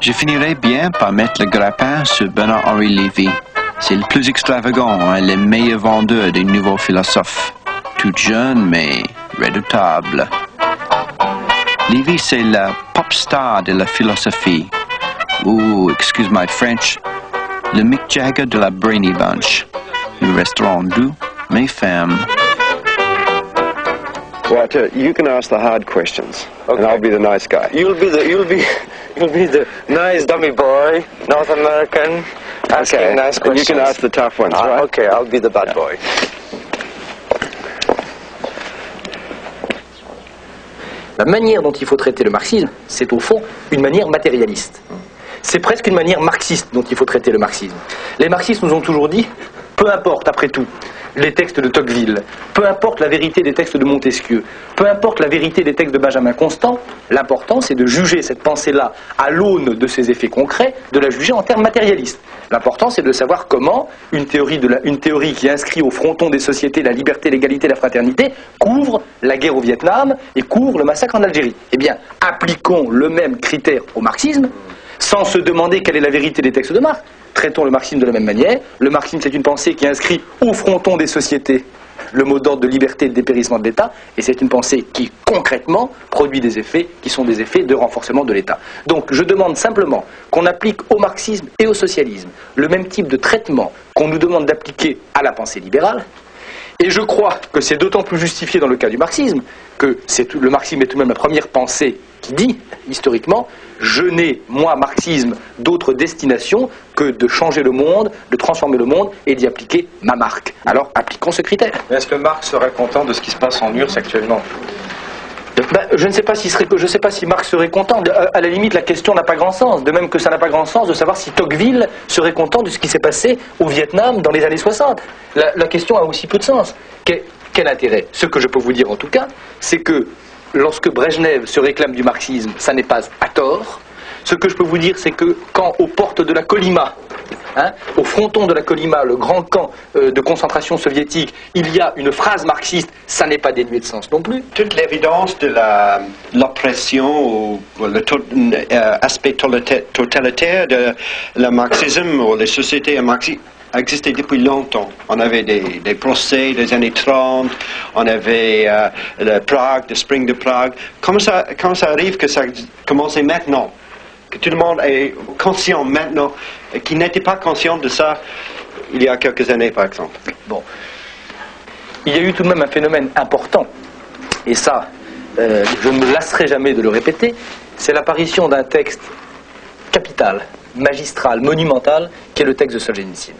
Je finirai bien par mettre le grappin sur Bernard-Henri Lévy. C'est le plus extravagant et le meilleur vendeur des nouveaux philosophes. Tout jeune, mais redoutable. Lévy, c'est la pop star de la philosophie. Ou, excuse my French, le Mick Jagger de la Brainy Bunch. Nous resterons doux, mais fermes. Right, you can ask the hard questions, okay. And I'll be the nice guy. You'll be the nice dummy boy, North American, asking okay. Nice questions. And you can ask the tough ones, right? Okay, I'll be the bad boy. La manière dont il faut traiter le marxisme, c'est au fond une manière matérialiste. C'est presque une manière marxiste dont il faut traiter le marxisme. Les marxistes nous ont toujours dit, peu importe après tout, les textes de Tocqueville, peu importe la vérité des textes de Montesquieu, peu importe la vérité des textes de Benjamin Constant, l'important c'est de juger cette pensée-là à l'aune de ses effets concrets, de la juger en termes matérialistes. L'important c'est de savoir comment une théorie qui inscrit au fronton des sociétés la liberté, l'égalité, la fraternité, couvre la guerre au Vietnam et couvre le massacre en Algérie. Eh bien, appliquons le même critère au marxisme, sans se demander quelle est la vérité des textes de Marx. Traitons le marxisme de la même manière. Le marxisme, c'est une pensée qui inscrit au fronton des sociétés le mot d'ordre de liberté et de dépérissement de l'État, et c'est une pensée qui, concrètement, produit des effets qui sont des effets de renforcement de l'État. Donc, je demande simplement qu'on applique au marxisme et au socialisme le même type de traitement qu'on nous demande d'appliquer à la pensée libérale, et je crois que c'est d'autant plus justifié dans le cas du marxisme que le marxisme est tout de même la première pensée qui dit, historiquement, je n'ai, moi, marxisme, d'autre destination que de changer le monde, de transformer le monde et d'y appliquer ma marque. Alors, appliquons ce critère. Est-ce que Marx serait content de ce qui se passe en URSS actuellement ? Je ne sais pas si Marx serait content. À la limite, la question n'a pas grand sens. De même que ça n'a pas grand sens de savoir si Tocqueville serait content de ce qui s'est passé au Vietnam dans les années 60. La question a aussi peu de sens. Quel intérêt ? Ce que je peux vous dire en tout cas, c'est que lorsque Brejnev se réclame du marxisme, ça n'est pas à tort. Ce que je peux vous dire, c'est que quand aux portes de la Kolyma, au fronton de la Kolyma, le grand camp de concentration soviétique, il y a une phrase marxiste, ça n'est pas dénué de sens non plus. Toute l'évidence de l'oppression ou l'aspect totalitaire de le marxisme ou les sociétés marxistes existait depuis longtemps. On avait des procès des années 30, on avait le Spring de Prague. Comment ça arrive que ça a commencé maintenant ? Que tout le monde est conscient maintenant, et qui n'était pas conscient de ça il y a quelques années, par exemple. Bon. Il y a eu tout de même un phénomène important, et ça, je ne me lasserai jamais de le répéter, c'est l'apparition d'un texte capital, magistral, monumental, qui est le texte de Solzhenitsyn.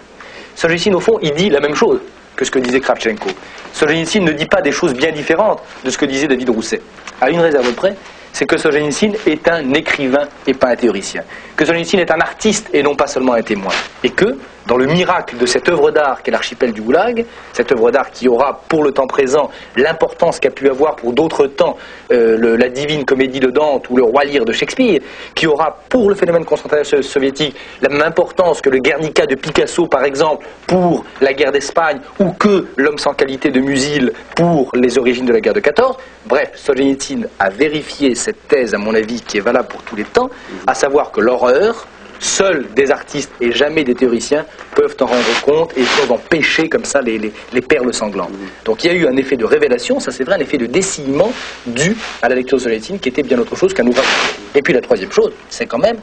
Solzhenitsyn, au fond, il dit la même chose que ce que disait Kravchenko. Solzhenitsyn ne dit pas des choses bien différentes de ce que disait David Rousset. À une réserve près, c'est que Solzhenitsyn est un écrivain et pas un théoricien. Que Solzhenitsyn est un artiste et non pas seulement un témoin. Et que, dans le miracle de cette œuvre d'art qu'est l'archipel du Goulag, cette œuvre d'art qui aura pour le temps présent l'importance qu'a pu avoir pour d'autres temps la Divine Comédie de Dante ou le Roi Lear de Shakespeare, qui aura pour le phénomène concentration soviétique la même importance que le Guernica de Picasso par exemple pour la guerre d'Espagne ou que L'homme sans qualité de Musil pour les origines de la guerre de 14. Bref, Solzhenitsyn a vérifié cette thèse à mon avis qui est valable pour tous les temps, à savoir que l'horreur, seuls des artistes et jamais des théoriciens peuvent en rendre compte et peuvent en pêcher comme ça les perles sanglantes. Donc il y a eu un effet de révélation, ça c'est vrai, un effet de dessillement dû à la lecture de Solzhenitsyn qui était bien autre chose qu'un ouvrage. Et puis la troisième chose, c'est quand même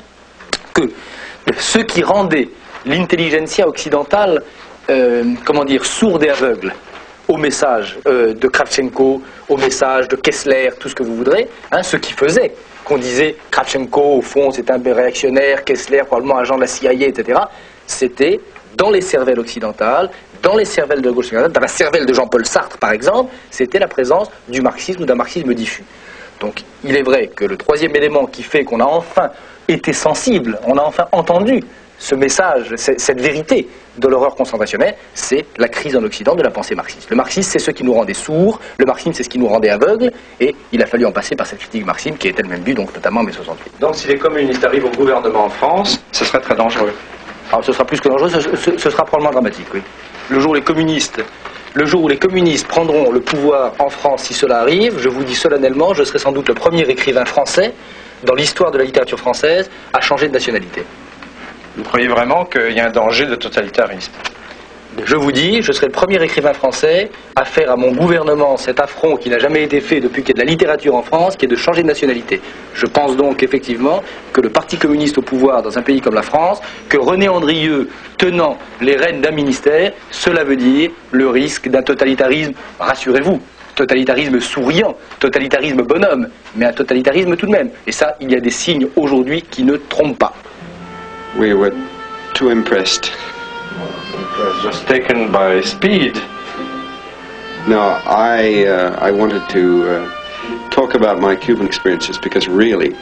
que ce qui rendait l'intelligentsia occidentale, sourde et aveugle au message de Kravchenko, au message de Kessler, tout ce que vous voudrez, ce qui faisait qu'on disait Kravchenko, au fond, c'est un réactionnaire, Kessler, probablement agent de la CIA, etc. C'était dans les cervelles occidentales, dans les cervelles de la gauche occidentale, dans la cervelle de Jean-Paul Sartre, par exemple, c'était la présence du marxisme ou d'un marxisme diffus. Donc, il est vrai que le troisième élément qui fait qu'on a enfin été sensible, on a enfin entendu ce message, cette vérité de l'horreur concentrationnelle, c'est la crise en Occident de la pensée marxiste. Le marxisme, c'est ce qui nous rendait sourds, le marxisme, c'est ce qui nous rendait aveugles, et il a fallu en passer par cette critique marxiste qui est elle-même vue, donc notamment en mai 68. Donc si les communistes arrivent au gouvernement en France, ce serait très dangereux. Alors ce sera plus que dangereux, ce sera probablement dramatique, oui. Le jour où les communistes prendront le pouvoir en France, si cela arrive, je vous dis solennellement, je serai sans doute le premier écrivain français dans l'histoire de la littérature française, a changé de nationalité. Vous croyez vraiment qu'il y a un danger de totalitarisme? Je vous dis, je serai le premier écrivain français à faire à mon gouvernement cet affront qui n'a jamais été fait depuis qu'il y a de la littérature en France, qui est de changer de nationalité. Je pense donc effectivement que le Parti communiste au pouvoir dans un pays comme la France, que René Andrieux tenant les rênes d'un ministère, cela veut dire le risque d'un totalitarisme, rassurez-vous, totalitarisme souriant, totalitarisme bonhomme, mais un totalitarisme tout de même. Et ça, il y a des signes aujourd'hui qui ne trompent pas. We were too impressed. It was just taken by speed. No, I wanted to talk about my Cuban experiences because really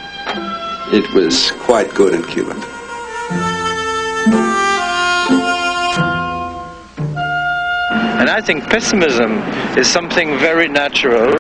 it was quite good in Cuba. And I think pessimism is something very natural